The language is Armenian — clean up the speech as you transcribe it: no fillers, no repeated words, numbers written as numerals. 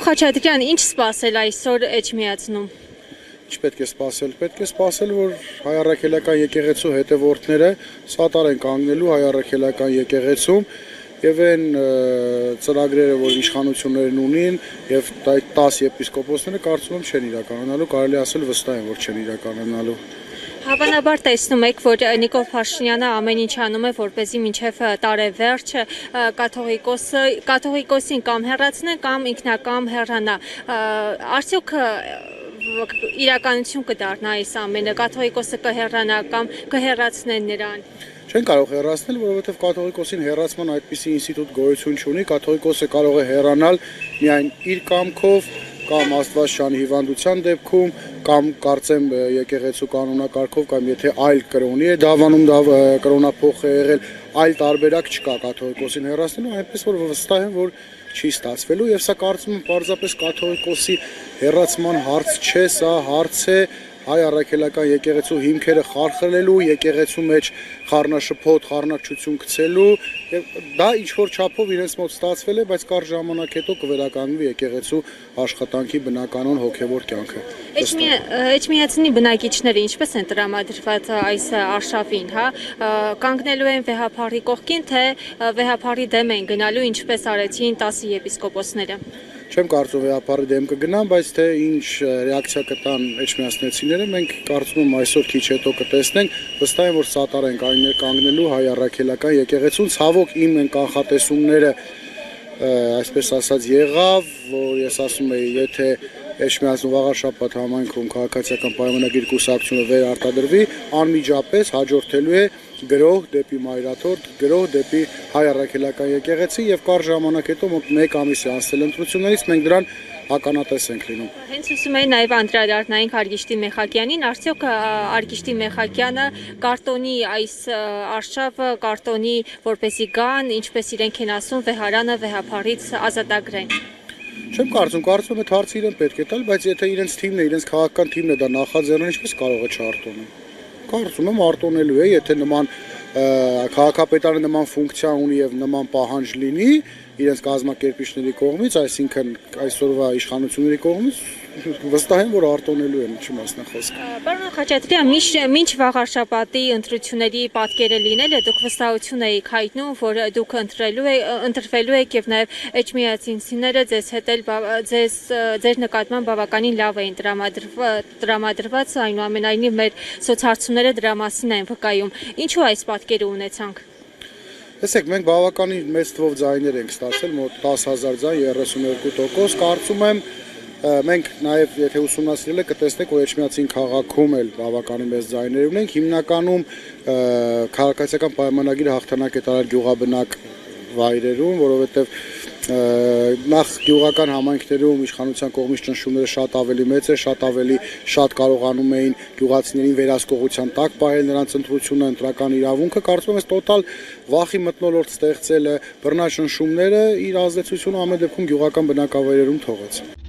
Խաչատրյան, ինչ սպասել այսօր Էջմիածնում։ Ինչ պետք է սպասել։ Պետք է սպասել, որ հայ առաքելական եկեղեցու հետևորդները սատար են կանգնելու հայ առաքելական եկեղեցում եւ այն ծրագրերը, որ իշխանություններն ունին եւ 10 եպիսկոպոսները կարծում եմ չեն իրականանալու, կարելի ասել վստահ եմ, որ չեն իրականանալու։ Հավանաբար տեսնում եք, որ Նիկոլ Փաշինյանը ամեն ինչ անում է, որպեսզի մինչև տարեվերջը կաթողիկոսին կամ հեռացնեն, կամ ինքնակամ հեռանա։ Արդյոք իրականություն կդառնա այս ամենը, կաթողիկոսը կհեռանա կամ կհեռացնեն նրան։ Չեն կարող հեռացնել, որովհետև կաթողիկոսին հեռացման այդպիսի ինստիտուտ գոյություն չունի, կաթողիկոսը կարող է հեռանալ միայն իր կամքով կամ Աստվածաշնչի հիվանդության դեպքում, կամ կարծեմ եկեղեցու կանոնակարգով, կամ եթե այլ կրոնի է դավանում կրոնափոխ է եղել, այլ տարբերակ չկա կաթողիկոսին հեռացնելու, այնպես որ վստահ եմ, որ չի ստացվելու եւ սա կարծում եմ պարզապես կաթողիկոսի հեռացման հարց չէ, սա հարց է հայ առաքելական եկեղեցու հիմքերը խարխլելու, եկեղեցու մեջ խառնաշփոթ, խառնակցություն գցելու եւ դա ինչ որ չափով իրենց մոտ ստացվել է, բայց կարճ ժամանակ հետո կվերականգնվի եկեղեցու աշխատանքի բնականon հոգեվոր կյանքը։ Էջմիածնի բնակիչները ինչպես են տրամադրված այս արշավին, հա, կանգնելու են վեհափառի կողքին, թե վեհափառի դեմ են գնալու, ինչպես արեցին 10 եպիսկոպոսները։ Չեմ կարծում վեհափառի դեմ կգնան, բայց թե ինչ ռեակցիա կտան էջմիածնեցիները, մենք կարծում եմ այսօր քիչ հետո կտեսնենք, վստահ եմ, որ սատար են կանգնելու հայ առաքելական եկեղեցուն, ցավոք իմ են կանխատեսումները, այսպես ասած եղավ, որ ես ասում եի, եթե Էջմիածնու վաղաշաբաթ համայնքում քաղաքացիական պայմանագիր կուսակցությունը վերարտադրվի, անմիջապես հաջորդելու է գրող դեպի Մայրաթորթ, գրող դեպի հայ առաքելական եկեղեցի եւ կարճ ժամանակ հետո մոտ 1 ամիս է անցել ընտրություններից, մենք դրան ականատես ենք լինում։ Հենց ասում էին նաև անդրադառնային Արգիշտի Մեխակյանին, արդյոք Արգիշտի Մեխակյանը կարտոնի այս արշավը, կարտոնի որպեսի գան, ինչպես իրենք են ասում, վեհարանը վեհափառից ազատագրեն։ Չեմ կարծում այդ հարցը իրեն պետք է տալ, բայց եթե իրենց թիմն է, իրենց քաղաքական թիմն է դա նախաձեռնել, ինչպես կարող է չարտոնել։ Կարծում եմ արտոնելու է, եթե նման քաղաքապետարը նման ֆունկցիա ունի եւ նման պահանջ լինի իրենց կազմակերպիչների կողմից, այսինքն այսօրվա իշխանությունների կողմից, վստահ եմ, որ արտոնելու են, ինչի մասն է խոսքը։ Պարոն Խաչատրյան, մինչ վաղաշաբաթի ընտրությունների պատկերը լինելը դուք վստահություն եք հայտնում, որ դուք ընտրվելու եք եւ նաեւ էջմիածինցիները ձեզ հետ ձեր նկատմամբ բավականին լավ էին տրամադրված, այնուամենայնիվ մեր սոցհարցումները դրա մասին են վկայում։ Ինչու այս պատկերը ունեցանք։ Տեսեք, մենք բավականին մեծ թվով ձայներ ենք ստացել, մոտ 10,000 ձայն, 32%, կարծում եմ մենք նաև եթե ուսումնասիրել եք կտեսնեք, որ Էջմիածին քաղաքում էլ բավականին մեծ ձայներ ունենք, հիմնականում քաղաքացիական պայմանագիրը հաղթանակ է տարել գյուղաբնակ վայրերում, որովհետև նախ գյուղական համայնքներում իշխանության կողմից ճնշումները շատ ավելի մեծ է, շատ կարողանում էին գյուղացիներին վերահսկողության տակ պահել նրանց ընտրությունը, ընտրական իրավունքը, կարծում եմ տոտալ վախի մթնոլորտ ստեղծելը, բռնաճնշումները իր ազդեցությունը ամեն դեպքում գյուղական բնակավայրերում թողեց։